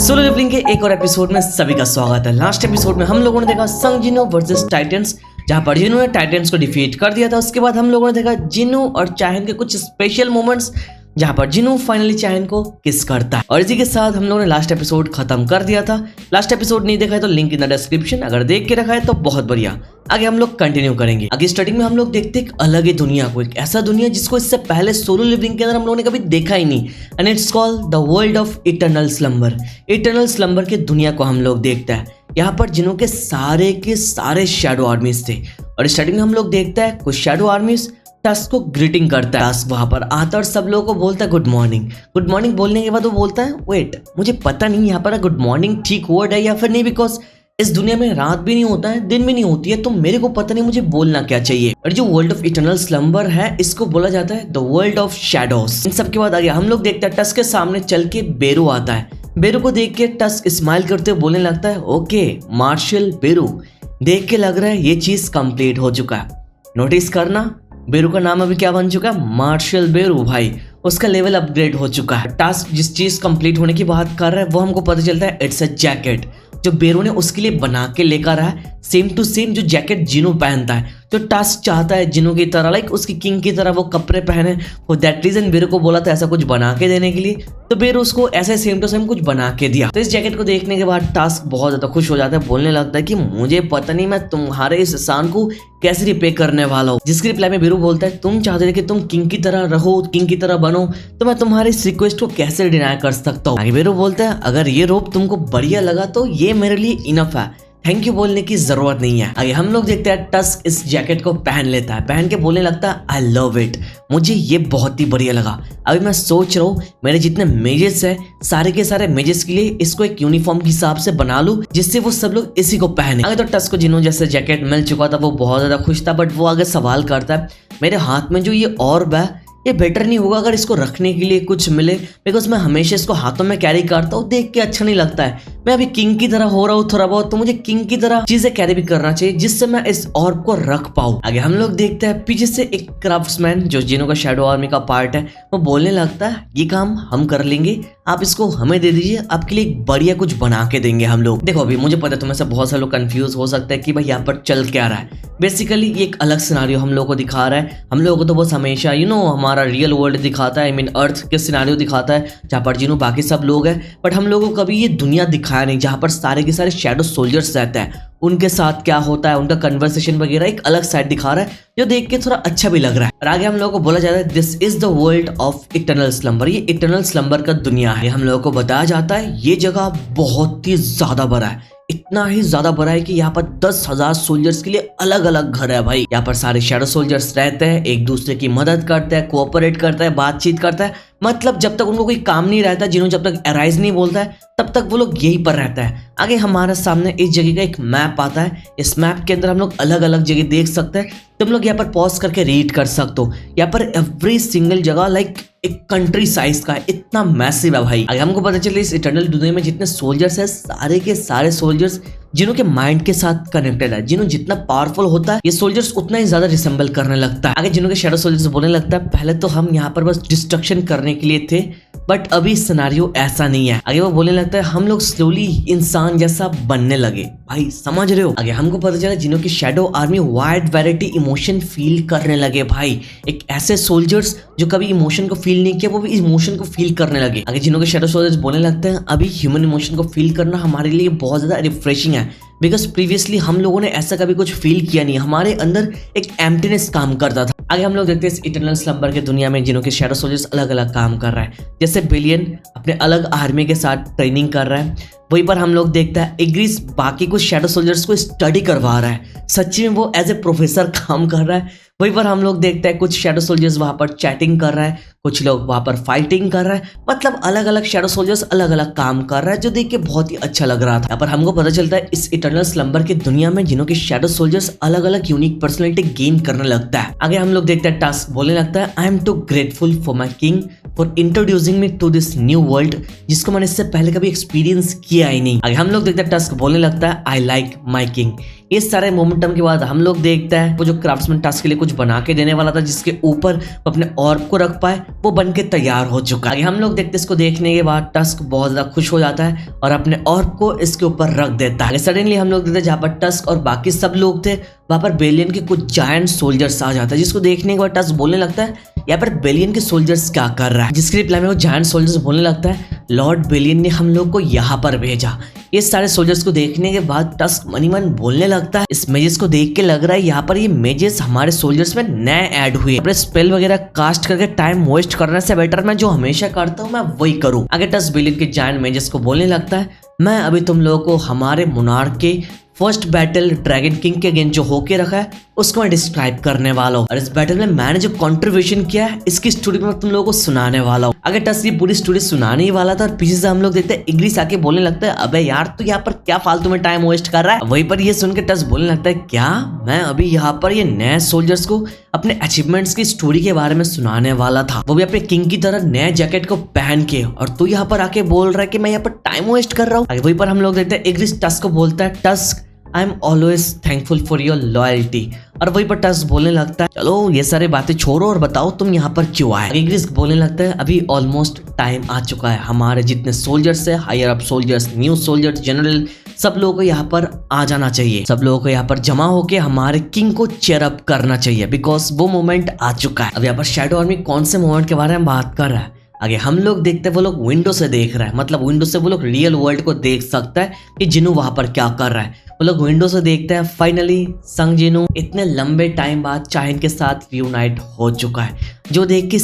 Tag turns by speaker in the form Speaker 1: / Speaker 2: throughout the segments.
Speaker 1: Solo levelling के एक और एपिसोड में सभी का स्वागत है। लास्ट एपिसोड में हम लोगों ने देखा संग जिनो वर्सेस टाइटंस, जहां पर जिनो ने टाइटंस को डिफीट कर दिया था। उसके बाद हम लोगों ने देखा जिनो और चाहन के कुछ स्पेशल मोमेंट्स, जहां पर जिनो फाइनली चाहन को किस करता है। और इसी के साथ हम लोगों ने लास्ट एपिसोड खत्म कर दिया था। लास्ट एपिसोड नहीं देखा है तो लिंक इन द डिस्क्रिप्शन, अगर देख के रखा है तो बहुत बढ़िया। आगे हम लोग कंटिन्यू करेंगे। आगे स्टार्टिंग में हम लोग देखते एक अलग ही दुनिया को, एक ऐसा दुनिया जिसको इससे पहले सोलो लिविंग के अंदर हम लोगों ने कभी देखा ही नहीं। And it's called the world of eternal slumber. Eternal slumber की दुनिया को हम लोग देखता है। यहाँ पर जिनों के सारे शैडो आर्मीज थे। और स्टार्टिंग में हम लोग देखता है कुछ शैडो आर्मीज टस्क को ग्रीटिंग करता है। टस्क वहां पर आता है और सब लोगों को बोलता है गुड मॉर्निंग। गुड मॉर्निंग बोलने के बाद वो बोलता है वेट, मुझे पता नहीं यहाँ पर गुड मॉर्निंग ठीक वर्ड है या फिर नहीं, बिकॉज इस दुनिया में रात भी नहीं होता है, दिन भी नहीं होती है, तो मेरे को पता नहीं मुझे बोलना क्या चाहिए। और जो वर्ल्ड ऑफ इटर्नल स्लम्बर है इसको बोला जाता है द वर्ल्ड ऑफ शैडोज। इन सब के बाद आगे हम लोग देखते हैं टस्क के सामने चल के बेरू आता है। बेरू को देख के टस्क स्माइल करते हुए बोलने लगता है ओके मार्शल बेरू। देख के लग रहा है ये चीज कंप्लीट हो चुका है। नोटिस करना बेरू का नाम अभी क्या बन चुका है, मार्शल बेरू। भाई उसका लेवल अपग्रेड हो चुका है। टास्क जिस चीज कंप्लीट होने की बात कर रहा है वो हमको पता चलता है इट्स अ जैकेट, जो बेरू ने उसके लिए बना के लेकर आया। सेम टू सेम जो जैकेट जिनो पहनता है, जो टास्क चाहता है जिनो की तरह, लाइक उसकी किंग की तरह वो कपड़े पहने। फॉर दैट रीजन बेरू को बोला था ऐसा कुछ बना के देने के लिए, तो बेरू उसको ऐसे सेम टू सेम कुछ बना के दिया। तो इस जैकेट को देखने के बाद टास्क बहुत ज्यादा खुश हो जाता है, बोलने लगता है कि मुझे पता नहीं मैं तुम्हारे इस एहसान को कैसे रिपे करने वाला हूँ। जिसके रिप्लाई में बेरू बोलता है तुम चाहते थे कि तुम किंग की तरह रहो, किंग की तरह बनो, तो मैं तुम्हारी इस रिक्वेस्ट को कैसे डिनाई कर सकता हूँ। आगे बेरू बोलता है अगर ये रोप तुमको बढ़िया लगा तो ये मेरे लिए इनफ है, थैंक यू बोलने की जरूरत नहीं है। आगे हम लोग देखते हैं टस्क इस जैकेट को पहन लेता है, पहन के बोलने लगता है आई लव इट, मुझे ये बहुत ही बढ़िया लगा। अभी मैं सोच रहा हूँ मेरे जितने मेजेस है सारे के सारे मेजेस के लिए इसको एक यूनिफॉर्म के हिसाब से बना लूं, जिससे वो सब लोग इसी को पहने। आगे तो टस्क को जिन्हों जैसे जैकेट मिल चुका था वो बहुत ज्यादा खुश था, बट वो आगे सवाल करता है मेरे हाथ में जो ये ऑर्ब है ये बेटर नहीं होगा अगर इसको रखने के लिए कुछ मिले, बिकॉज मैं हमेशा इसको हाथों में कैरी करता हूँ, देख के अच्छा नहीं लगता है। मैं अभी किंग की तरह हो रहा हूँ थोड़ा बहुत, तो मुझे किंग की तरह चीजें कैरी भी करना चाहिए जिससे मैं इस ऑर्ब को रख पाऊँ। आगे हम लोग देखते हैं पीछे से एक क्राफ्ट्समैन जो जिनो का शैडो आर्मी का पार्ट है वो बोलने लगता है ये काम हम कर लेंगे, आप इसको हमें दे दीजिए, आपके लिए एक बढ़िया कुछ बना के देंगे हम लोग। देखो अभी मुझे पता है तुम्हें से बहुत सारे लोग कंफ्यूज हो सकते हैं कि भाई यहाँ पर चल क्या रहा है। बेसिकली ये एक अलग सिनारियो हम लोग को दिखा रहा है। हम लोगों को तो बस हमेशा हमारा रियल वर्ल्ड दिखाता है, आई मीन अर्थ के सिनारियो दिखाता है जहाँ पर जिनो बाकी सब लोग हैं, बट हम लोगों को कभी ये दुनिया दिखाया नहीं जहाँ पर सारे के सारे शैडो सोल्जर्स रहते हैं, उनके साथ क्या होता है, उनका कन्वर्सेशन वगैरह एक अलग साइड दिखा रहा है जो देख के थोड़ा अच्छा भी लग रहा है। और आगे हम लोगों को बोला जाता है this is the world of eternal slumber, ये इटर्नल स्लम्बर का दुनिया है। हम लोगों को बताया जाता है ये जगह बहुत ही ज्यादा बड़ा है, इतना ही ज्यादा बड़ा है कि यहाँ पर 10,000 सोल्जर्स के लिए अलग अलग घर है। भाई यहाँ पर सारे शैडो सोल्जर्स रहते हैं, एक दूसरे की मदद करते हैं, कोऑपरेट करते हैं, बातचीत करता है। मतलब जब तक उनको कोई काम नहीं रहता, जिन्होंने जब तक अराइज नहीं बोलता है तब तक वो लोग यहीं पर रहता है। आगे हमारे सामने इस जगह का एक मैप आता है। इस मैप के अंदर हम लोग अलग अलग जगह देख सकते हैं। तुम लोग यहाँ पर पॉज करके रीड कर सकते हो। यहाँ पर एवरी सिंगल जगह लाइक एक कंट्री साइज का है, इतना मैसिव है भाई। आगे हमको पता चले इस इटर्नल दुनिया में जितने सोल्जर्स है सारे के सारे सोल्जर्स जिन्हों के माइंड के साथ कनेक्टेड है। जिन्हों जितना पावरफुल होता है ये सोल्जर्स उतना ही ज्यादा रिसेंबल करने लगता है। आगे जिन्हों के शैडो सोल्जर्स बोलने लगता है पहले तो हम यहाँ पर बस डिस्ट्रक्शन करने के लिए थे, बट अभी सिनेरियो ऐसा नहीं है। आगे वो बोलने लगता है हम लोग स्लोली इंसान जैसा बनने लगे। भाई समझ रहे हो। आगे हमको पता चला जिन्हों की shadow army wide variety emotion feel करने लगे। भाई एक ऐसे सोल्जर्स जो कभी इमोशन को फील नहीं किया वो भी इमोशन को फील करने लगे। आगे जिन्हों के शैडो सोल्जर्स बोलने लगते हैं अभी ह्यूमन इमोशन को फील करना हमारे लिए बहुत ज्यादा रिफ्रेशिंग है, बिकॉज प्रीवियसली हम लोगों ने ऐसा कभी कुछ फील किया नहीं, हमारे अंदर एक एम्प्टीनेस काम करता था। आगे हम लोग देखते हैं इस इटर्नल स्लम्बर के दुनिया में जिन्हों के शैडो सोल्जर्स अलग अलग काम कर रहा है। जैसे बिलियन अपने अलग आर्मी के साथ ट्रेनिंग कर रहा है, वहीं पर हम लोग देखते हैं इग्रिस बाकी कुछ शैडो सोल्जर्स को स्टडी करवा रहा है, सच्ची में वो एज ए प्रोफेसर काम कर रहा है। वहीं पर हम लोग देखते हैं कुछ शैडो सोल्जर्स वहां पर चैटिंग कर रहा है, कुछ लोग वहां पर फाइटिंग कर रहा है। मतलब अलग अलग शैडो सोल्जर्स अलग अलग काम कर रहा है जो देख के बहुत ही अच्छा लग रहा था। यहाँ पर हमको पता चलता है इस इटर्नल स्लम्बर की दुनिया में जिन्हों के शैडो सोल्जर्स अलग अलग यूनिक पर्सनैलिटी गेन करने लगता है। आगे हम लोग देखते हैं टास्क बोलने लगता है I am too grateful for my king for introducing me to this new world, जिसको मैंने इससे पहले कभी एक्सपीरियंस किया ही नहीं। आगे हम लोग देखते हैं टस्क बोलने लगता है आई लाइक माई किंग। इस सारे मोमेंटम के बाद हम लोग देखते हैं वो जो क्राफ्ट्समैन टस्क के लिए कुछ बना के देने वाला था जिसके ऊपर वो अपने ऑर्ब को रख पाए, वो बन के तैयार हो चुका है। आगे हम लोग देखते हैं इसको देखने के बाद टस्क बहुत ज्यादा खुश हो जाता है और अपने ऑर्ब को इसके ऊपर रख देता है। सडनली हम लोग देखते हैं जहाँ पर टस्क और बाकी सब लोग थे वहां पर बेलियन के कुछ जायंट सोल्जर्स आ जाता है, जिसको देखने के बाद टस्क बोलने लगता है यहाँ पर बेलियन के सोल्जर्स क्या कर रहा है, जिसके रिप्लाई में वो जायंट सोल्जर्स बोलने लगता है लॉर्ड बेलियन ने हम लोग को यहाँ पर भेजा। ये सारे सोल्जर्स को देखने के बाद टस्क मनी मन बोलने लगता है इस मेजेस को देख के लग रहा है यहाँ पर ये मेजेस हमारे सोल्जर्स में नए ऐड हुए, अपने स्पेल वगैरह कास्ट करके टाइम वेस्ट करने से बेटर मैं जो हमेशा करता हूँ मैं वही करूँ। आगे टस्क बेलियन के जायंट मेजेस को बोलने लगता है मैं अभी तुम लोगों को हमारे मोनार्क के फर्स्ट बैटल ड्रैगन किंग के अगेंस्ट जो होके रखा है उसको मैं डिस्क्राइब करने वाला हूँ और इस बैटल में मैंने जो कंट्रीब्यूशन किया है इसकी स्टोरी में तुम लोगों को सुनाने वाला हूँ। अगर टस्क ये पूरी स्टोरी सुनाने ही वाला था और पीछे से हम लोग देखते हैं इग्रिस आके बोलने लगता है अबे यार तू यहाँ पर क्या फालतू में टाइम वेस्ट कर रहा है। वहीं पर ये सुन के टस्क बोलने लगता है क्या मैं अभी यहाँ पर ये नए सोल्जर्स को अपने अचीवमेंट्स की स्टोरी के बारे में सुनाने वाला था, वो भी अपने किंग की तरह नए जैकेट को पहन के, और तू यहाँ पर आके बोल रहा है कि मैं यहाँ पर टाइम वेस्ट कर रहा हूँ। वहीं पर हम लोग देखते हैं इग्रिस टस्क को बोलता है tusk I am always thankful for your loyalty, और वहीं पर टस्क बोलने लगता है चलो ये सारी बातें छोड़ो और बताओ तुम यहाँ पर क्यों आए। इग्रिस बोलने लगता है अभी ऑलमोस्ट टाइम आ चुका है, हमारे जितने सोल्जर्स है, higher up soldiers, new soldiers, general, सब लोगों को यहाँ पर आ जाना चाहिए, सब लोगों को यहाँ पर जमा होके हमारे किंग को चेयर अप करना चाहिए बिकॉज वो मोमेंट आ चुका है। अब यहाँ पर शैडो आर्मी कौन से मोमेंट के बारे में बात कर रहा है, आगे हम लोग देखते हैं वो लोग विंडो से देख रहा है, मतलब विंडो से वो लोग रियल वर्ल्ड को देख सकता है कि जिनू वहां पर क्या कर रहा है। वो लोग विंडो से देखते हैं फाइनली संग जिनू इतने लंबे टाइम बाद चाइन के साथ रियूनाइट हो चुका है, जो देख के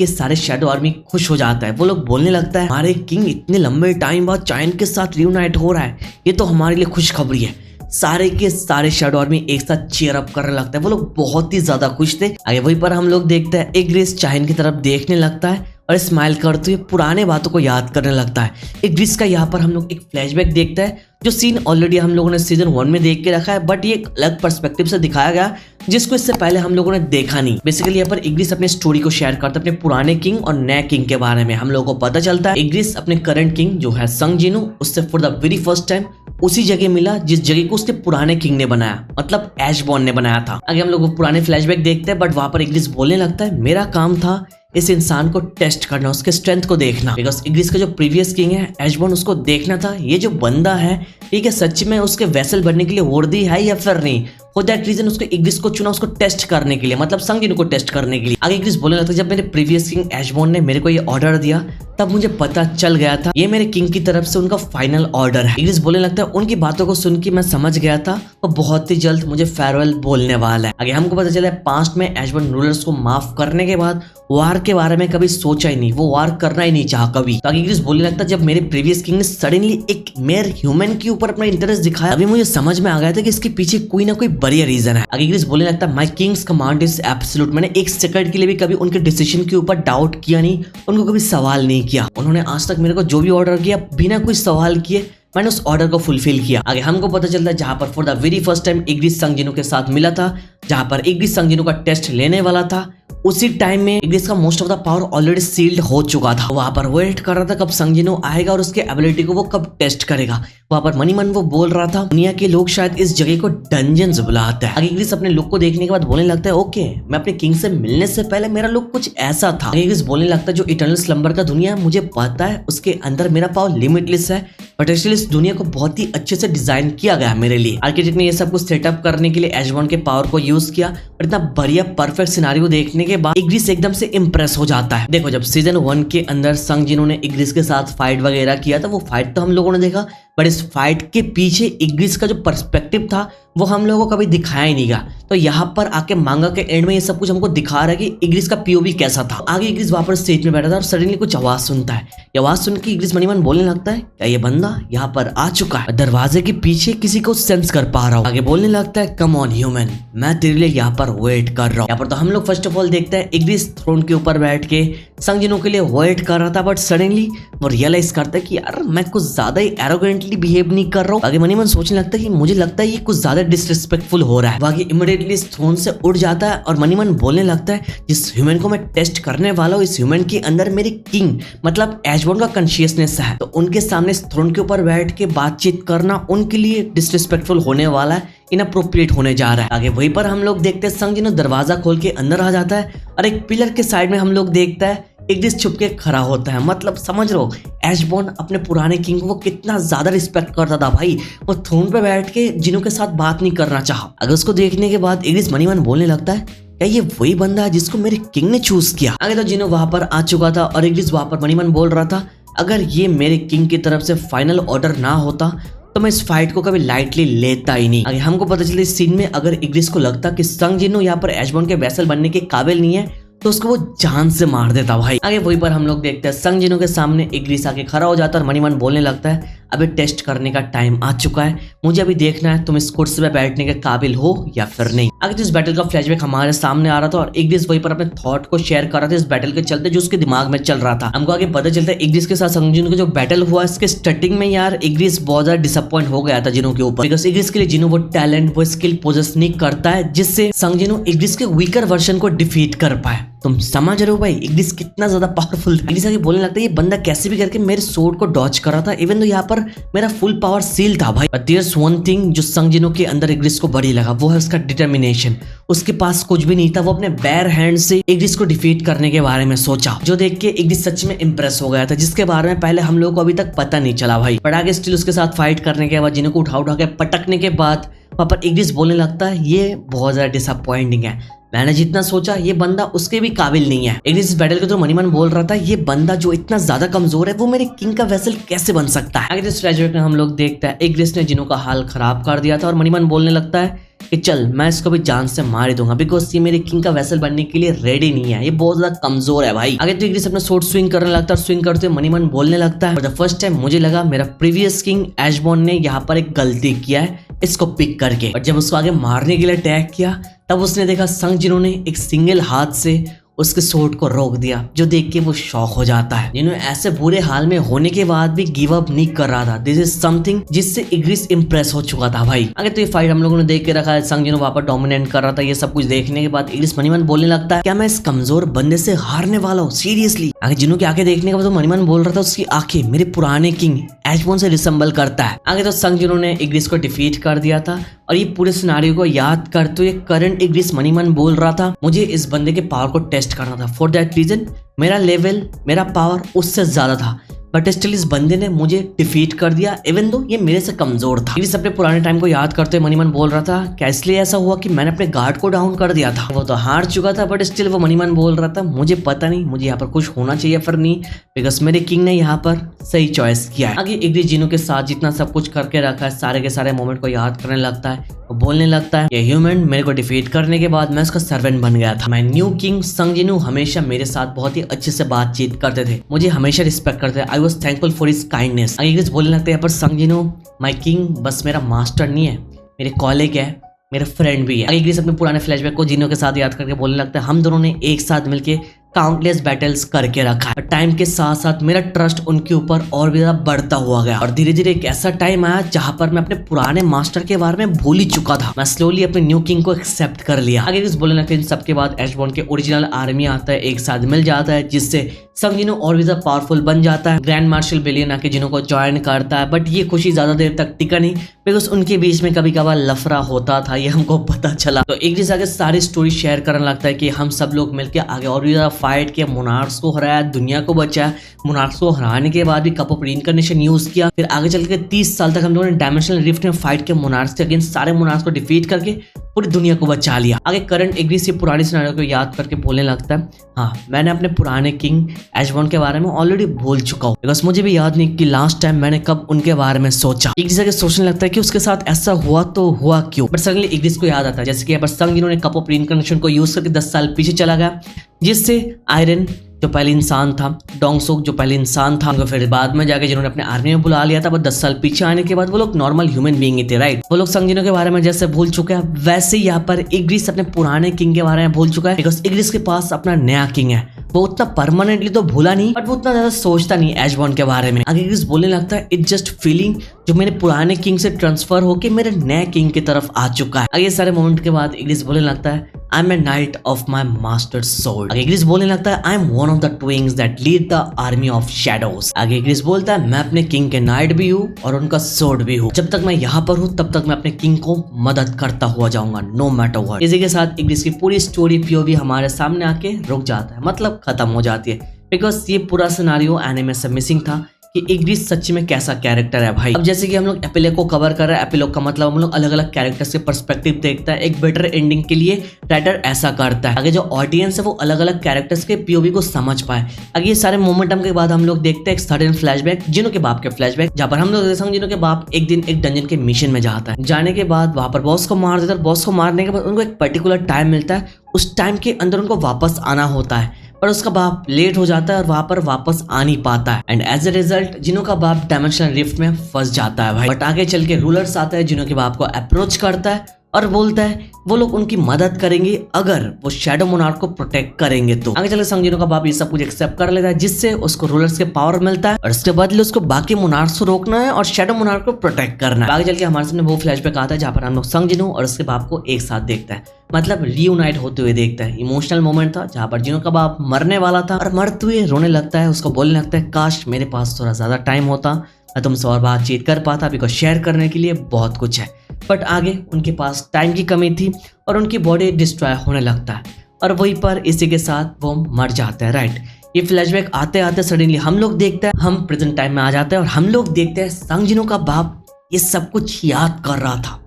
Speaker 1: सारे शैडो आर्मी खुश हो जाता है। वो लोग बोलने लगता है हमारे किंग इतने लंबे टाइम बाद चाइन के साथ रियूनाइट हो रहा है, ये तो हमारे लिए खुशखबरी है। सारे के सारे शैडो आर्मी एक साथ चीयर अप करने लगता है, वो लोग बहुत ही ज्यादा खुश थे। आगे वहीं पर हम लोग देखते हैं इग्रिस चाइन की तरफ देखने लगता है और स्माइल करते हुए पुराने बातों को याद करने लगता है। इग्रिस का यहाँ पर हम लोग एक फ्लैशबैक देखते हैं, जो सीन ऑलरेडी हम लोगों ने सीजन 1 में देख के रखा है, बट ये एक अलग पर्सपेक्टिव से दिखाया गया जिसको इससे पहले हम लोगों ने देखा नहीं। बेसिकली यहाँ पर इग्रिस अपनी स्टोरी को शेयर करता है अपने पुराने किंग और नए किंग के बारे में। हम लोगों को पता चलता है इग्रिस अपने करंट किंग जो है संग जिनू उससे for the very first time उसी जगह मिला जिस जगह को उसके पुराने किंग ने बनाया, मतलब एशबॉर्न ने बनाया था। आगे हम लोग वो पुराने फ्लैशबैक देखते हैं, बट वहां पर इग्रिस बोलने लगता है मेरा काम था इस इंसान को टेस्ट करना, उसके स्ट्रेंथ को देखना, बिकॉज इग्रिस का जो प्रीवियस किंग है एशबॉर्न उसको देखना था ये जो बंदा है ठीक है सच में उसके वेसल बनने के लिए वर्दी है या फिर नहीं। फॉर दैट रीजन उसको इग्रिस को चुना उसको टेस्ट करने के लिए, मतलब संग जिनू को टेस्ट करने के लिए। आगे इग्रिस बोलने लगता है जब मेरे प्रीवियस किंग एशबॉर्न ने मेरे को ये ऑर्डर दिया तब मुझे पता चल गया था ये मेरे किंग की तरफ से उनका फाइनल ऑर्डर है। इग्रिस बोलने लगता है उनकी बातों को सुन के मैं समझ गया था वो बहुत ही जल्द मुझे फेयरवेल बोलने वाला है। आगे हमको पता चला है पास्ट में एशबॉर्न रूलर्स को माफ करने के बाद वार के बारे में कभी सोचा ही नहीं, वो वार करना ही नहीं चाहा कभी। तो आगे इग्रिस बोलने लगता है जब मेरे प्रीवियस किंग ने सडनली एक मेयर ह्यूमन के ऊपर अपना इंटरेस्ट दिखाया अभी मुझे समझ में आ गया था कि इसके पीछे कोई ना कोई बड़ी रीजन है। आगे इग्रिस बोलने लगता है my Kings command is absolute, मैंने एक सेकंड के लिए भी कभी उनके डिसीजन के ऊपर डाउट किया नहीं, उनको कभी सवाल नहीं किया। उन्होंने आज तक मेरे को जो भी ऑर्डर किया बिना कोई सवाल किए मैंने उस ऑर्डर को फुलफिल किया। आगे हमको पता चलता है जहां पर for the very first time Igris Sung Jinwoo के साथ मिला था, जहां पर इग्रिस संग जिनू का टेस्ट लेने वाला था, उसी टाइम में इग्रिस का most of the power already sealed हो चुका था। वहां पर वेट कर रहा था कब संग जिनू आएगा और उसके एबिलिटी को वो कब टेस्ट करेगा। वहां पर मनी मन वो बोल रहा था दुनिया के लोग शायद इस जगह को डंजन्स बुलाते हैं। आगे इग्रिस अपने लुक को देखने के बाद बोलने लगता है ओके मैं अपने किंग से मिलने से पहले मेरा लुक कुछ ऐसा था। आगे इग्रिस बोलने लगता है जो इटर्नल स्लंबर का दुनिया है मुझे पता है उसके अंदर मेरा पावर लिमिटलेस है, बट एक्चुअली इस दुनिया को बहुत ही अच्छे से डिजाइन किया गया है मेरे लिए। आर्किटेक्ट ने ये सब कुछ सेटअप करने के लिए एशबॉर्न के पावर को यूज किया और इतना बढ़िया परफेक्ट सिनारियो देखने के बाद इग्रिस एकदम से इंप्रेस हो जाता है। देखो जब सीजन 1 के अंदर संग जिन्होंने इग्रिस के साथ फाइट वगैरह किया था वो फाइट तो हम लोगों ने देखा, बट इस फाइट के पीछे इग्रिस का जो पर्सपेक्टिव था वो हम लोगों को कभी दिखाया ही नहीं गया। तो यहाँ पर आके मांगा के एंड में ये सब कुछ हमको दिखा रहा है कि इग्रिस का पीओवी कैसा था। आगे इग्रिस वापस स्टेज में बैठा था और सडनली कुछ आवाज सुनता है। ये आवाज सुन के इग्रिस मनी मन बोलने लगता है क्या ये बंदा यहाँ पर आ चुका है, दरवाजे के पीछे किसी को सेंस कर पा रहा हूँ। आगे बोलने लगता है कम ऑन ह्यूमन मैं तेरे लिए यहाँ पर वेट कर रहा हूँ। यहाँ पर तो हम लोग फर्स्ट ऑफ ऑल देखते हैं इग्रिस थ्रोन के ऊपर बैठ के संग जिनो के लिए वेट कर रहा था, बट सडनली वो रियलाइज करता है कि यार मैं कुछ ज्यादा ही एरोगेंटली बिहेव नहीं कर रहा हूँ। आगे मनी मन सोचने लगता है कि मुझे लगता है ये कुछ ज्यादा डिसरिस्पेक्टफुल हो रहा है। आगे इमीडिएटली इस थ्रोन से उठ जाता है और मनी मन बोलने लगता है जिस ह्यूमन को मैं टेस्ट करने वाला हूँ, इस ह्यूमन के अंदर मेरी किंग मतलब एशबॉर्न का कॉन्शियसनेस है, तो उनके सामने इस थ्रोन के ऊपर बैठ के बातचीत करना उनके लिए डिसरिस्पेक्टफुल होने वाला है, इनअप्रोप्रिएट होने जा रहा है। आगे वहीं पर हम लोग देखते हैं संग जिनो दरवाजा खोल के अंदर आ जाता है और एक पिलर के साइड में हम लोग देखता है इग्रिस छुप के खड़ा होता है। मतलब समझ लो एशबॉर्न अपने पुराने किंग को कितना ज्यादा रिस्पेक्ट करता था भाई, वो थ्रोन पे बैठ के जिनो के साथ बात नहीं करना चाहा। अगर उसको देखने के बाद इग्रिस मनी मन बोलने लगता है क्या ये वही बंदा है जिसको मेरे किंग ने चूज किया। आगे तो जिनो वहां पर आ चुका था और इग्रिस वहां पर मनी मन बोल रहा था अगर ये मेरे किंग की तरफ से फाइनल ऑर्डर ना होता तो मैं इस फाइट को कभी लाइटली लेता ही नहीं। आगे हमको पता चले इस सीन में अगर इग्रिस को लगता कि संग जिनो यहाँ पर एशबॉर्न के वैसल बनने के काबिल नहीं है तो उसको वो जान से मार देता भाई। आगे वहीं पर हम लोग देखते हैं संग जिनो के सामने इग्रिस आके खड़ा हो जाता है और मनी मन बोलने लगता है अभी टेस्ट करने का टाइम आ चुका है, मुझे अभी देखना है तुम इस कुर्सी पे बैठने के काबिल हो या फिर नहीं। आगे तो इस बैटल का फ्लैशबैक हमारे सामने आ रहा था और इग्रिस वहीं पर अपने थॉट को शेयर कर रहा था इस बैटल के चलते जो उसके दिमाग में चल रहा था। हमको आगे पता चलता है इग्रिस के साथ संग जिनो का जो बैटल हुआ इसके स्टार्टिंग में यार इग्रिस बहुत ज्यादा डिसअपॉइंट हो गया था जिनो के ऊपर, बिकॉज इग्रिस के लिए जिनो वो टैलेंट वो स्किल पोजेस नहीं करता है जिससे संग जिनो इग्रिस के वीकर वर्जन को डिफीट कर पाए। तुम समझ रहे हो भाई इग्रिस कितना ज्यादा पावरफुल था। इग्रिस आगे बोलने लगता है ये बंदा कैसे भी करके मेरे सोर्ड को डॉच कर रहा था इवन तो यहाँ पर मेरा फुल पावर सील था भाई। बट देयर्स वन थिंग जो संग जिनो के अंदर इग्रिस को बड़ी लगा वो है उसका डिटर्मिनेशन। उसके पास कुछ भी नहीं था, वो अपने बेयर हैंड से इग्रिस को डिफीट करने के बारे में सोचा, जो देख के इग्रिस सच में इंप्रेस हो गया था जिसके बारे में पहले हम लोगों को अभी तक पता नहीं चला भाई। बट आगे स्टिल उसके साथ फाइट करने के बाद जिनो को उठा के पटकने के बाद वहां पर इग्रिस बोलने लगता है ये बहुत ज्यादा डिसअपॉइंटिंग है, मैंने जितना सोचा ये बंदा उसके भी काबिल नहीं है। इग्रिस इस बैटल के तो मनी मन बोल रहा था ये बंदा जो इतना ज्यादा कमजोर है वो मेरे किंग का वेसल कैसे बन सकता है। आगे इस फ्लैशबैक में हम लोग देखते हैं इग्रिस ने जिनो का हाल खराब कर दिया था और मनी मन बोलने लगता है कि चल मैं इसको भी जान से मार ही दूंगा बिकॉज ये मेरे किंग का वेसल बनने के लिए रेडी नहीं है, ये बहुत ज्यादा कमजोर है भाई। आगे तो इग्रिस अपना सोर्ड स्विंग करने लगता है और स्विंग करते हुए मनी मन बोलने लगता है फॉर द फर्स्ट टाइम मुझे लगा मेरा प्रीवियस किंग एशबॉर्न ने यहाँ पर एक गलती किया है इसको पिक करके। और जब उसको आगे मारने के लिए अटैक किया तब उसने देखा संग जिनो ने एक सिंगल हाथ से उसके सोर्ड को रोक दिया, जो देख के वो शॉक हो जाता है। जिनो ऐसे बुरे हाल में होने के बाद भी गिव अप नहीं कर रहा था। दिस इज समथिंग जिससे इग्रिस इंप्रेस हो चुका था भाई। आगे तो ये फाइट हम लोगों ने देख के रखा है, संग जिनो वापस डोमिनेट कर रहा था। ये सब कुछ देखने के बाद इग्रिस मनी मन बोलने लगता है क्या मैं इस कमजोर बंदे से हारने वाला हूँ सीरियसली। आगे जिनो की आंखें देखने के बाद तो मनी मन बोल रहा था उसकी आंखें मेरे पुराने किंग एशबॉर्न से रिसेंबल करता है। आगे तो संग जिनो ने इग्रिस को डिफीट कर दिया था और ये पूरे सिनेरियो को याद करते हुए करंट इग्रिस मनी मन बोल रहा था मुझे इस बंदे के पावर को टेस्ट करना था, फॉर दैट रीजन मेरा लेवल मेरा पावर उससे ज्यादा था बट स्टिल इस बंदे ने मुझे डिफीट कर दिया इवन दो ये मेरे से कमजोर था। इस अपने पुराने टाइम को याद करते हुए मनी मन बोल रहा था क्या इसलिए ऐसा हुआ कि मैंने अपने गार्ड को डाउन कर दिया था, वो तो हार चुका था बट स्टिल वो मनी मन बोल रहा था मुझे पता नहीं मुझे यहाँ पर कुछ होना चाहिए फिर नहीं बिकॉज मेरे किंग ने यहाँ पर सही चॉइस किया है। आगे इग्रिस जिनो के साथ जितना सब कुछ करके रखा है सारे के सारे मोमेंट को याद करने लगता है, वो बोलने लगता है ये ह्यूमन मेरे को डिफीट करने के बाद मैं उसका सर्वेंट बन गया था। मैं न्यू किंग संग जिनो हमेशा मेरे साथ बहुत ही अच्छे से बातचीत करते थे, मुझे हमेशा रिस्पेक्ट करते थे, I was thankful for his kindness. Igris बोलने लगता है यहाँ पर संग जिनो माय किंग बस मेरा मास्टर नहीं है, मेरे कॉलेग है, मेरा फ्रेंड भी है। इग्रिस अपने पुराने फ्लैशबैक को जिनो के साथ याद करके बोलने लगता है हम दोनों ने एक साथ मिलके काउंटलेस बैटल्स करके रखा है। टाइम के साथ साथ मेरा ट्रस्ट उनके ऊपर और भी ज्यादा बढ़ता हुआ गया और धीरे धीरे एक ऐसा टाइम आया जहां पर मैं अपने पुराने मास्टर के बारे में भूल ही चुका था। मैं स्लोली अपने न्यू किंग को एक्सेप्ट कर लिया। आगे इस बोलने लगते हैं इन सबके बाद एशबॉर्न के ओरिजिनल आर्मी आता है, एक साथ मिल जाता है जिससे संग जिनो और भी ज्यादा पावरफुल बन जाता है। ग्रैंड मार्शल बेलियन आके जिनो को ज्वाइन करता है बट ये खुशी ज्यादा देर तक टिका नहीं बिकॉज उनके बीच में कभी कभार लफड़ा होता था, ये हमको पता चला। तो इग्रिस आगे सारी स्टोरी शेयर करने लगता है कि हम सब लोग मिलकर आगे और भी ज्यादा फाइट किया, मोनार्क्स को हराया, दुनिया को बचाया। मोनार्क्स को हराने के बाद भी कप ऑफ रीइंकार्नेशन यूज किया, फिर आगे चल के 30 साल तक हम लोगों ने डायमेंशनल रिफ्ट में फाइट किया, मोनार्क्स के अगेंस्ट सारे मोनार्क्स को डिफीट करके पूरी दुनिया को बचा लिया। आगे करंट इग्रिस ये पुरानी सिनेरियो को याद करके बोलने लगता है हाँ मैं अपने पुराने किंग एशबॉर्न के बारे में ऑलरेडी भूल चुका हूँ बिकॉज मुझे भी याद नहीं कि लास्ट टाइम मैंने कब उनके बारे में सोचा। इग्रिस आगे सोचने लगता है कि उसके साथ ऐसा हुआ तो हुआ क्यों, बट सडनली इग्रिस को याद आता है जैसे कि यहाँ पर संग जिन्होंने कप ऑफ रीइंकार्नेशन को यूज करके 10 साल पीछे चला गया जिससे आयरन जो पहले इंसान था, डोंगसोक जो पहले इंसान था, उनको फिर बाद में जाके जिन्होंने अपने आर्मी में बुला लिया था, बट 10 साल पीछे आने के बाद वो लोग नॉर्मल ह्यूमन बीइंग ही थे, राइट। वो लोग संग जिनो के बारे में जैसे भूल चुके हैं वैसे ही यहाँ पर इग्रिस अपने पुराने किंग के बारे में भूल चुका है बिकॉज इग्रिस के पास अपना नया किंग है वो उतना परमानेंटली तो भूला नहीं, बट वो उतना ज्यादा सोचता नहीं एश बॉर्न के बारे में। आगे इग्रिस बोलने लगता है इट्स जस्ट फीलिंग जो मेरे पुराने किंग से ट्रांसफर होके मेरे नए किंग की तरफ आ चुका है। आगे सारे मोमेंट के बाद इग्रिस बोलने लगता है I am a knight of my master sold. आगे इग्रिस बोलने लगता है I am one of the wings that lead the army of shadows. आगे इग्रिस बोलता है मैं अपने किंग के नाइट भी हूँ और उनका सोर्ड भी हूँ। जब तक मैं यहाँ पर हूँ तब तक मैं अपने किंग को मदद करता हुआ जाऊंगा, नो मैटर व्हाट। इसी के साथ इग्रिस की पूरी स्टोरी पीओवी हमारे सामने आके रुक जाता है, मतलब खत्म हो जाती है, बिकॉज ये पूरा सिनारियो एनिमे से मिसिंग था कि इग्रिस सच्ची में कैसा कैरेक्टर है भाई। अब जैसे कि हम लोग एपिलॉग को कवर कर रहे हैं, एपिलॉग का मतलब हम लोग अलग अलग कैरेक्टर्स के पर्सपेक्टिव देखता है। एक बेटर एंडिंग के लिए राइटर ऐसा करता है, आगे जो ऑडियंस है वो अलग अलग कैरेक्टर्स के पीओवी को समझ पाए। आगे ये सारे मोमेंटम के बाद हम लोग देखते हैं एक सडन फ्लैशबैक, जिनो के बाप के फ्लैशबैक, जहाँ पर हम लोग देखते हैं जिनो के बाप एक दिन एक डंजन के मिशन में जाता है। जाने के बाद वहां पर बॉस को मार देता है। बॉस को मारने के बाद उनको एक पर्टिकुलर टाइम मिलता है, उस टाइम के अंदर उनको वापस आना होता है, पर उसका बाप लेट हो जाता है और वहां पर वापस आ नहीं पाता है। एंड एज ए रिजल्ट जिनो का बाप डायमेंशनल रिफ्ट में फंस जाता है भाई। बट आगे चल के रूलर्स आता है, जिनो के बाप को अप्रोच करता है और बोलता है वो लोग उनकी मदद करेंगे अगर वो शैडो मोनार्क को प्रोटेक्ट करेंगे। तो आगे चल के संजीनो का बाप ये सब कुछ एक्सेप्ट कर लेता है, जिससे उसको रूलर्स के पावर मिलता है और इसके बदले उसको बाकी मोनार्क्स को रोकना है और शैडो मोनार्क को प्रोटेक्ट करना है। आगे चल के हमारे सामने वो फ्लैशबैक आता है जहाँ पर हम लोग संजीनो और उसके बाप को एक साथ देखता है, मतलब रीयूनाइट होते हुए देखता है। इमोशनल मोमेंट था जहाँ पर जिनो का बाप मरने वाला था और मरते हुए रोने लगता है। उसको बोलने लगता है काश मेरे पास थोड़ा ज्यादा टाइम होता, मैं तुमसे और बातचीत कर पाता, बिकॉज शेयर करने के लिए बहुत कुछ है। बट आगे उनके पास टाइम की कमी थी और उनकी बॉडी डिस्ट्रॉय होने लगता है और वहीं पर इसी के साथ वो मर जाते हैं। राइट, ये फ्लैशबैक आते आते सडनली हम लोग देखते हैं, हम प्रेजेंट टाइम में आ जाते हैं और हम लोग देखते हैं संजीनो का बाप ये सब कुछ याद कर रहा था।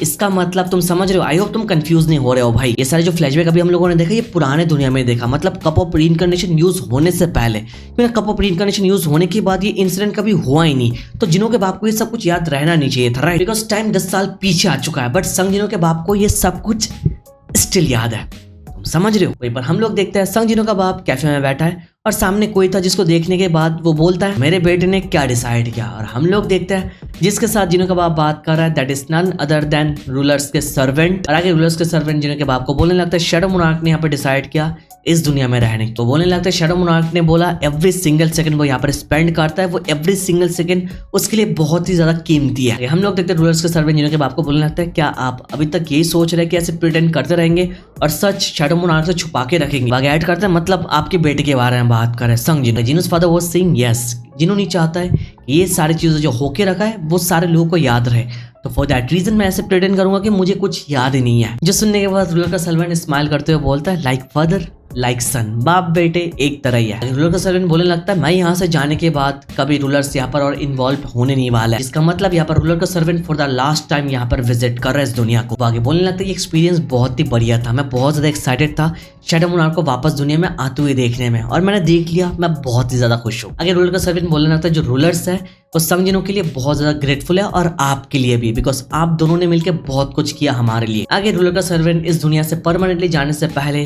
Speaker 1: इसका मतलब तुम समझ रहे हो, आई होप तुम कंफ्यूज नहीं हो रहे हो भाई। ये सारे जो फ्लैशबैक अभी हम लोगों ने देखा ये पुराने दुनिया में देखा, मतलब कप ऑफ रीइंकार्नेशन यूज होने से पहले। कप ऑफ रीइंकार्नेशन यूज होने के बाद ये इंसिडेंट कभी हुआ ही नहीं, तो जिनो के बाप को ये सब कुछ याद रहना नहीं चाहिए था। राइट, बिकॉज टाइम 10 साल पीछे आ चुका है, बट संजीनो के बाप को ये सब कुछ स्टिल याद है, तुम समझ रहे हो। वहीं पर हम लोग देखते हैं संजीनो का बाप कैफे में बैठा है और सामने कोई था जिसको देखने के बाद वो बोलता है मेरे बेटे ने क्या डिसाइड किया। और हम लोग देखते हैं जिसके साथ जिनो का बाप बात कर रहा है that is none other than rulers के सर्वेंट। और आगे रूलर्स के सर्वेंट जिनो के बाप को बोलने लगता है शैडो मोनार्क ने यहाँ पे डिसाइड किया इस दुनिया में रहने। तो बोलने लगता है शैडो मोनार्क ने बोला एवरी सिंगल सेकंड वो यहाँ पर स्पेंड करता है, वो एवरी सिंगल सेकंड उसके लिए बहुत ही ज्यादा कीमती है। हम लोग देखते हैं रूलर्स के सर्वेंट जिनो के बाप को बोलने लगता है क्या आप अभी तक यही सोच रहे हैं कि ऐसे प्रिटेंड करते रहेंगे और सच शैडो मोनार्क से छुपा के रखेंगे। आगे ऐड करते हैं मतलब आपके बेटे के बारे में बात करें संग जिनो। जिनोस फादर वाज सेइंग यस, जिनो नहीं चाहता है कि ये सारी चीजें जो होके रखा है वो सारे लोगों को याद रहे, तो फॉर दैट रीजन मैं ऐसे प्रिटेंड करूंगा कि मुझे कुछ याद ही नहीं है। जो सुनने के बाद रूलर का सर्वेंट स्माइल करते हुए बोलता है लाइक फादर लाइक सन, बाप बेटे एक तरह ही है। रूलर का सर्वेंट बोलने लगता है मैं यहाँ से जाने के बाद कभी रूलर्स यहाँ पर और इन्वॉल्व होने नहीं वाला है, इसका मतलब यहाँ पर रूलर का servant for the last time यहाँ पर विजिट कर रहा है इस दुनिया को। आगे बोलने लगता है ये एक्सपीरियंस बहुत ही बढ़िया था, मैं बहुत ज्यादा एक्साइटेड था शैडो मोनार्क को वापस दुनिया में आते हुए देखने में, और मैंने देख लिया, मैं बहुत ही ज्यादा खुश हूँ। आगे रूलर का सर्वेंट बोलने लगता है जो रूलर्स है वो संजीनो के लिए बहुत ज्यादा ग्रेटफुल है और आपके लिए भी, बिकॉज आप दोनों ने मिलकर बहुत कुछ किया हमारे लिए। आगे रूलर का सर्वेंट इस दुनिया से परमानेंटली जाने से पहले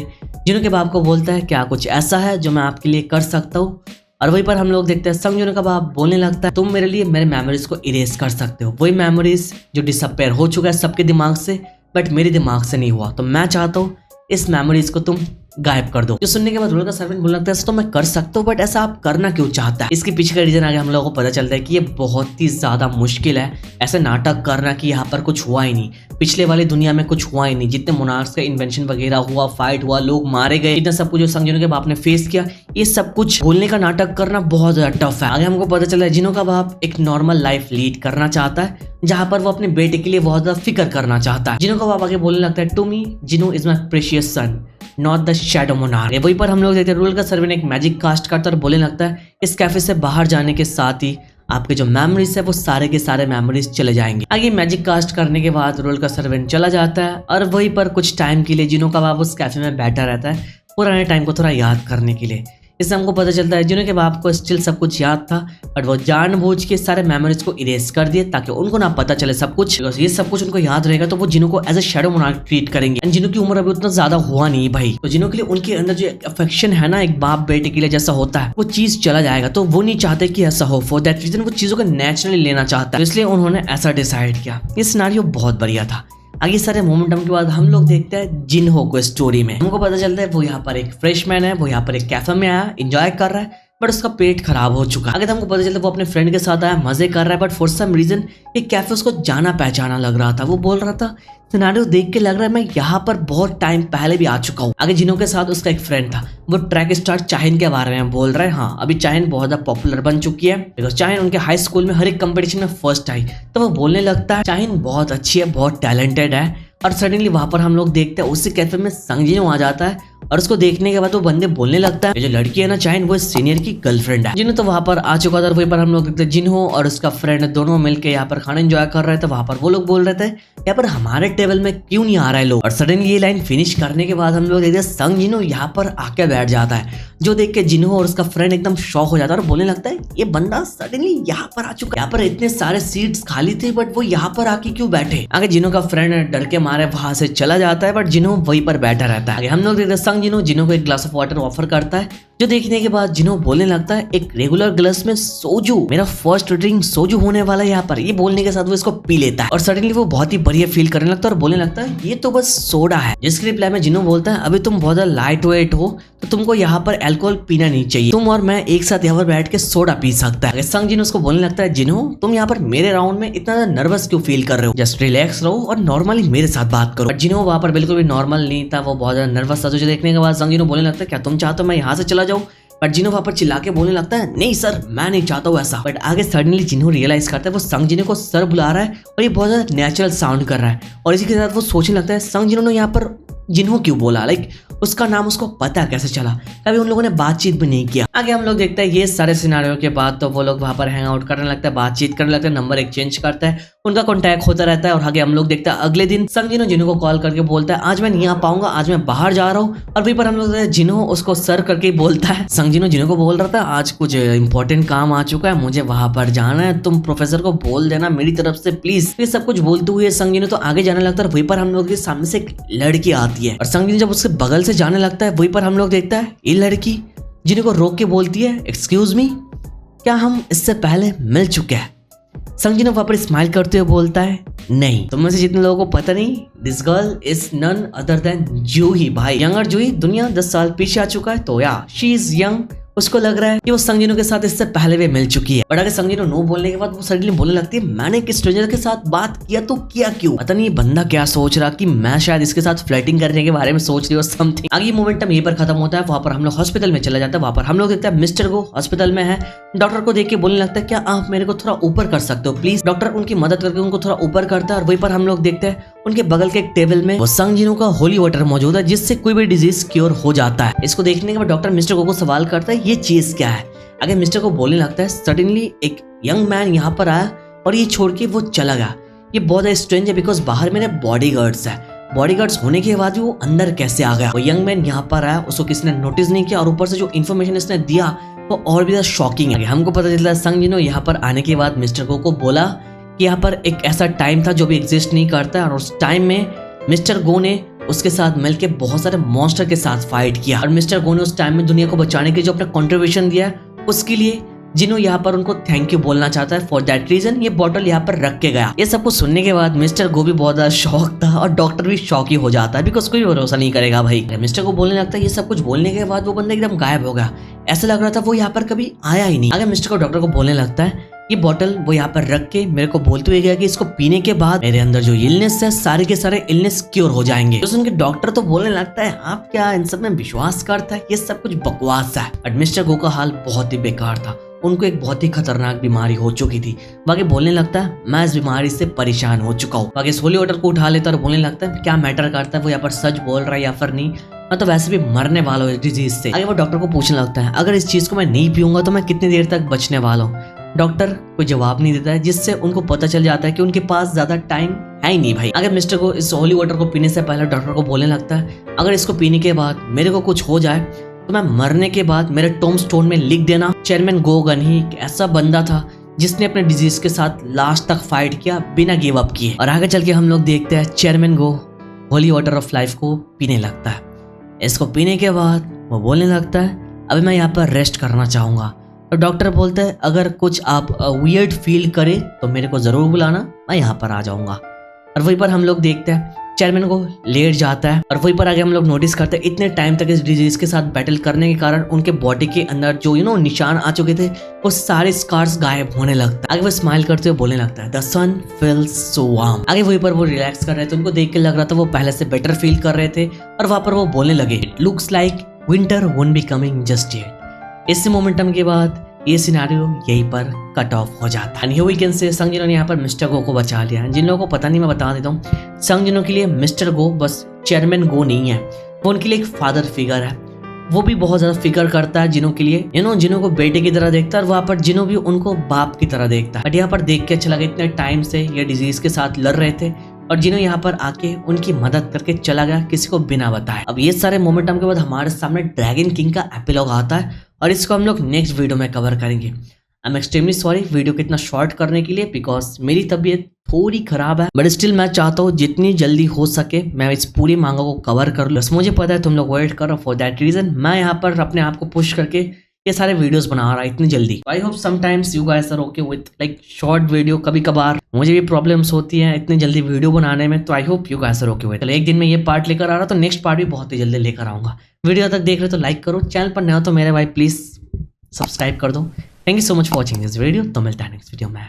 Speaker 1: जिनो के बाप को बोलता है क्या कुछ ऐसा है जो मैं आपके लिए कर सकता हूँ। और वहीं पर हम लोग देखते हैं संजीनो का बाप बोलने लगता है तुम मेरे लिए मेरे मेमोरीज को इरेज कर सकते हो, वही मेमोरीज जो डिसअपेयर हो चुका है सबके दिमाग से बट मेरे दिमाग से नहीं हुआ, तो मैं चाहता हूँ इस मेमोरीज को तुम गायब कर दो। जो सुनने के बाद रूलर का सर्वेंट बोलने लगता है ऐसा तो मैं कर सकता हूँ, बट ऐसा आप करना क्यों चाहता है। इसके पीछे का रीजन आगे हम लोगों को पता चलता है कि ये बहुत ही ज्यादा मुश्किल है ऐसे नाटक करना कि यहाँ पर कुछ हुआ ही नहीं, पिछले वाली दुनिया में कुछ हुआ ही नहीं, जितने मोनार्क्स का इन्वेंशन वगैरह हुआ, फाइट हुआ, लोग मारे गए, इतना सब कुछ जो संजीनो के बाप ने फेस किया, ये सब कुछ बोलने का नाटक करना बहुत ज्यादा टफ है। आगे हमको पता चला है जिनो का बाप एक नॉर्मल लाइफ लीड करना चाहता है जहाँ पर वो अपने बेटे के लिए बहुत ज्यादा फिक्र करना चाहता है। जिनो का बाप आगे बोलने लगता है to me Jinwoo is my precious son not the shadow monarch. वहीं पर हम लोग देखते हैं रूलर का सर्वेंट एक मैजिक कास्ट करता है और बोलने लगता है इस कैफे से बाहर जाने के साथ ही आपके जो मेमोरीज है वो सारे के सारे मेमोरीज चले जाएंगे। आगे मैजिक कास्ट करने के बाद रूलर का सर्वेंट चला जाता है और वहीं पर कुछ टाइम के लिए जिनो का बाप उस कैफे में बैठा रहता है पुराने टाइम को थोड़ा याद करने के लिए। इससे हमको पता चलता है जिनो के बाप को स्टिल सब कुछ याद था बट वो जानबूझ के सारे मेमोरीज को इरेज कर दिए ताकि उनको ना पता चले सब कुछ। ये सब कुछ उनको याद रहेगा तो वो जिनो को as a shadow monarch treat करेंगे। एंड जिनो की उम्र अभी उतना ज्यादा हुआ नहीं भाई, तो जिनो के लिए उनके अंदर जो अफेक्शन है ना एक बाप बेटे के लिए जैसा होता है वो चीज चला जाएगा, तो वो नहीं चाहते कि ऐसा हो। फॉर दैट रीजन वो चीजों को नेचुरली लेना चाहता है, इसलिए उन्होंने ऐसा डिसाइड किया। ये सिनेरियो बहुत बढ़िया था। आगे सारे मोमेंटम के बाद हम लोग देखते हैं जिनहो को स्टोरी में। हमको पता चलता है वो यहाँ पर एक फ्रेशमैन है, वो यहाँ पर एक कैफे में आया, एंजॉय कर रहा है, बट उसका पेट खराब हो चुका है। आगे हमको पता चलता है वो अपने फ्रेंड के साथ आया, मजे कर रहा है, बट फॉर सम रीजन ये कैफे उसको जाना पहचाना लग रहा था। वो बोल रहा था सिनेरियो देख के लग रहा है मैं यहाँ पर बहुत टाइम पहले भी आ चुका हूँ। आगे जिनों के साथ उसका एक फ्रेंड था, वो ट्रैक स्टार चाहिन के बारे में बोल रहा है। हाँ, अभी चाहिन बहुत ज्यादा पॉपुलर बन चुकी है, बिकॉज चाहिन उनके हाई स्कूल में हर एक कंपटीशन में फर्स्ट आई। तो वो बोलने लगता है चाहिन बहुत अच्छी है, बहुत टैलेंटेड है। और सडनली वहां पर हम लोग देखते हैं उसी कैफे में संगजिनो आ जाता है, और उसको देखने के बाद वो बंदे बोलने लगता है जो लड़की है ना चाहिन, वो सीनियर की गर्लफ्रेंड है। जिन्हों तो वहां पर आ चुका था, वहीं पर हम लोग देखते हैं जिन्हो और उसका फ्रेंड दोनों मिलकर यहाँ पर खाना एंजॉय कर रहे थे। वहां पर वो लोग बोल रहे थे यहाँ पर हमारे टेबल में क्यों नहीं आ रहा है लोग। और सडनली ये लाइन फिनिश करने के बाद हम लोग देखते हैं संगजिनो यहाँ पर आके बैठ जाता है, जो देख के जिन्हो और उसका फ्रेंड एकदम शॉक हो जाता है और बोलने लगता है ये बंदा सडनली यहाँ पर आ चुका है, यहाँ पर इतने सारे सीट्स खाली थे बट वो यहाँ पर आके क्यों बैठे। आगे जिन्हो का फ्रेंड डर के मारे वहां से चला जाता है, बट जिन्हो वहीं पर बैठा रहता है। हम लोग देखते हैं संगजिनो जिन्हो को एक ग्लास ऑफ वाटर ऑफर करता है, जो देखने के बाद जिन्हो बोलने लगता है एक रेगुलर ग्लास में सोजू, मेरा फर्स्ट ड्रिंक सोजू होने वाला है यहाँ पर। ये बोलने के साथ वो इसको पी लेता है और सडनली वो बहुत ही बढ़िया फील करने लगता है और बोलने लगता है ये तो बस सोडा है। जिसके रिप्लाई में जिन्हो बोलता है अभी तुम बहुत लाइट वेट हो तो तुमको यहाँ पर अल्कोहल पीना नहीं चाहिए, तुम और मैं एक साथ यहाँ पर बैठ के सोडा पी सकता है। संगजिनो उसको बोलने लगता है जिन्हो तुम यहाँ पर मेरे राउंड में इतना नर्वस क्यों फील कर रहे हो, जस्ट रिलैक्स रहो और नॉर्मली मेरे साथ बात करो। जिन्हो वहाँ पर बिल्कुल भी नॉर्मल नहीं था, वो बहुत ज्यादा नर्वस था। जो देखने के बाद संगजिनो बोलने लगता है क्या तुम चाहते हो मैं यहाँ से चला जाऊँ, बट जिन्हो वहां पर चिल्ला के बोलने लगता है नहीं सर मैं नहीं चाहता हूँ ऐसा। बट आगे सडनली जिन्हो रियलाइज करता है वो संगजिनो को सर बुला रहा है और ये बहुत ज्यादा नेचुरल साउंड कर रहा है, और इसी के साथ वो सोचने लगता है संगजिनो ने यहाँ पर जिन्हो क्यों बोला, लाइक उसका नाम उसको पता कैसे चला, कभी उन लोगों ने बातचीत भी नहीं किया। आगे हम लोग देखते हैं ये सारे सिनारियों के बाद तो वो लोग वहां पर हैंग आउट करने लगता है, बातचीत करने लगता है, नंबर एक्सचेंज करता है, उनका कॉन्टैक्ट होता रहता है। और आगे हम लोग देखते हैं अगले दिन संगजिनो जिन्हो को कॉल करके बोलता है आज मैं नहीं आ पाऊंगा, आज मैं बाहर जा रहा हूँ। और वहीं पर हम लोग जिन्हो उसको सर करके बोलता है, संगजिनो जिन्हो को बोल रहा था आज कुछ इंपॉर्टेंट काम आ चुका है, मुझे वहां पर जाना है, तुम प्रोफेसर को बोल देना मेरी तरफ से प्लीज। ये सब कुछ बोलते हुए संगजिनो तो आगे जाने लगता है, वहीं पर हम लोग के सामने से एक लड़की आती है और संगजिनो जब उसके बगल से जाने लगता है वहीं पर हम लोग देखता है ये लड़की जिन्हो को रोक के बोलती है एक्सक्यूज मी, क्या हम इससे पहले मिल चुके हैं। संगजिनो वहां पर स्माइल करते हुए बोलता है नहीं, तुम में से जितने लोगों को पता नहीं this girl is none other than Juhi भाई, यंगर जूही, दुनिया 10 साल पीछे आ चुका है तो या शी इज यंग। उसको लग रहा है कि वो संगजिनो के साथ इससे पहले भी मिल चुकी है, बट अगर संगजिनो नो बोलने के बाद वो सडनली बोलने लगती है मैंने एक स्ट्रेंजर के साथ बात किया तो किया क्यों, पता नहीं ये बंदा क्या सोच रहा कि मैं शायद इसके साथ फ्लर्टिंग करने के बारे में सोच रही हूँ समथिंग। आगे मोमेंटम यहीं पर खत्म होता है, वहां पर हम लोग हॉस्पिटल में चला जाता है। वहां पर हम लोग देखते हैं मिस्टर गो हॉस्पिटल में है, डॉक्टर को देख के बोलने लगता है क्या आप मेरे को थोड़ा ऊपर कर सकते हो प्लीज। डॉक्टर उनकी मदद करके उनको थोड़ा ऊपर करता है, और वहीं पर हम लोग देखते हैं उनके बगल के एक टेबल में वो संगजिनो का होली वाटर मौजूद है, जिससे कोई भी डिजीज क्योर हो जाता है। इसको देखने के बाद डॉक्टर मिस्टर गो को सवाल करता है ये चीज क्या है। आगे मिस्टर को बोलने लगता है सडनली एक यंग मैन यहाँ पर आया और ये छोड़ के वो चला गया, ये बहुत स्ट्रेंज है बिकॉज बाहर मेरे बॉडीगार्ड्स है, बॉडीगार्ड्स होने के बाद भी वो अंदर कैसे आ गया। वो यंग मैन यहाँ पर आया, उसको किसी ने नोटिस नहीं किया, और ऊपर से जो इन्फॉर्मेशन इसने दिया वो और भी ज्यादा शॉकिंग है। हमको पता चलता है संगजिनो यहाँ पर आने के बाद मिस्टर गो को बोला कि यहाँ पर एक ऐसा टाइम था जो भी एग्जिस्ट नहीं करता है, और उस टाइम में मिस्टर गो ने उसके साथ मिलकर बहुत सारे मॉन्स्टर के साथ फाइट किया, और मिस्टर गो ने उस टाइम में दुनिया को बचाने के जो अपना कंट्रीब्यूशन दिया उसके लिए जिन्हों यहाँ पर उनको थैंक यू बोलना चाहता है। फॉर दैट रीजन ये बॉटल यहाँ पर रख के गया। ये सब कुछ सुनने के बाद मिस्टर गो भी बहुत ज्यादा शॉक था, और डॉक्टर भी शॉक ही हो जाता है बिकॉज कोई भरोसा नहीं करेगा भाई। मिस्टर को बोलने लगता है ये सब कुछ बोलने के बाद वो बंदा एकदम गायब हो गया, ऐसा लग रहा था वो यहाँ पर कभी आया ही नहीं। आगे मिस्टर को डॉक्टर को बोलने लगता है ये बॉटल वो यहाँ पर रख के मेरे को बोलते हुए गया कि इसको पीने के बाद मेरे अंदर जो इलनेस है सारे के सारे इलनेस क्योर हो जाएंगे। तो उनके डॉक्टर तो बोलने लगता है आप क्या इन सब में विश्वास करता है, ये सब कुछ बकवास है। बट मिस्टर गो का हाल बहुत ही बेकार था, उनको एक बहुत ही खतरनाक बीमारी हो चुकी थी। बाकी बोलने लगता है मैं इस बीमारी से परेशान हो चुका हूँ। बाकी होली वाटर को उठा लेता और बोलने लगता है क्या मैटर करता है वो यहाँ पर सच बोल रहा है या फिर नहीं, मैं तो वैसे भी मरने वाला हूँ इस डिजीज से। आगे वो डॉक्टर को पूछने लगता है अगर इस चीज को मैं नहीं पीऊंगा तो मैं कितनी देर तक बचने वाला हूँ। डॉक्टर कोई जवाब नहीं देता है, जिससे उनको पता चल जाता है कि उनके पास ज्यादा टाइम है ही नहीं भाई। अगर मिस्टर को इस होली वाटर को पीने से पहले डॉक्टर को बोलने लगता है अगर इसको पीने के बाद मेरे को कुछ हो जाए तो मैं मरने के बाद मेरे टॉम स्टोन में लिख देना चेयरमैन गो गन ही एक ऐसा बंदा था जिसने अपने डिजीज के साथ लास्ट तक फाइट किया बिना गिव अप किए। और आगे चल के हम लोग देखते हैं chairman go holy water of life को पीने लगता है। इसको पीने के बाद वो बोलने लगता है अभी मैं यहाँ पर रेस्ट करना चाहूंगा। तो डॉक्टर बोलता है अगर कुछ आप वियर्ड फील करे तो मेरे को जरूर बुलाना, मैं यहाँ पर आ जाऊंगा। और वहीं पर हम लोग देखते हैं चेयरमैन को लेट जाता है और वहीं पर आगे हम लोग नोटिस करते हैं इतने टाइम तक इस डिजीज के साथ बैटल करने के कारण उनके बॉडी के अंदर जो निशान आ चुके थे वो सारे स्कार्स गायब होने लगता है। आगे वो स्माइल करते हुए बोलने लगता है the sun feels so warm. आगे वहीं पर वो रिलैक्स कर रहे थे, उनको देख के लग रहा था वो पहले से बेटर फील कर रहे थे और वहां पर वो बोलने लगे it looks like winter won't be coming just yet. इस मोमेंटम के बाद ये सिनेरियो यहीं पर कट ऑफ हो जाता है। हियर वी कैन से संग जिनो ने यहाँ पर मिस्टर गो को बचा लिया। जिन लोगों को पता नहीं मैं बता देता हूँ, संग जिनो के लिए मिस्टर गो बस चेयरमैन गो नहीं है, वो उनके लिए एक फादर फिगर है। वो भी बहुत ज्यादा फिकर करता है जिनो के लिए, जिनो को बेटे की तरह देखता है और वहाँ पर जिनो भी उनको बाप की तरह देखता है। बट यहाँ पर देख के अच्छा लगा इतने टाइम से ये डिजीज के साथ लड़ रहे थे और जिनो यहाँ पर आके उनकी मदद करके चला गया किसी को बिना बताए। अब ये सारे मोमेंटम के बाद हमारे सामने ड्रैगन किंग का एपिलॉग आता है और इसको हम लोग नेक्स्ट वीडियो में कवर करेंगे। I am extremely sorry video को इतना शॉर्ट करने के लिए, बिकॉज मेरी तबीयत थोड़ी खराब है, बट स्टिल मैं चाहता हूँ जितनी जल्दी हो सके मैं इस पूरी मांगा को कवर कर लूँ। मुझे पता है तुम लोग वेट करो, फॉर दैट रीजन मैं यहाँ पर अपने आप को पुश करके ये सारे वीडियोस बना रहा है इतनी जल्दी। I hope sometimes you guys are okay with like short video. कभी कभार मुझे भी प्रॉब्लम्स होती है इतनी जल्दी वीडियो बनाने में, तो I hope you guys are okay with. एक दिन में ये पार्ट लेकर आ रहा तो नेक्स्ट पार्ट भी बहुत ही जल्दी लेकर आऊंगा। वीडियो तक देख रहे तो लाइक करो, चैनल पर नया हो तो मेरे भाई प्लीज सब्सक्राइब कर दो। Thank you so much for watching this video. तो मिलता है नेक्स्ट वीडियो में।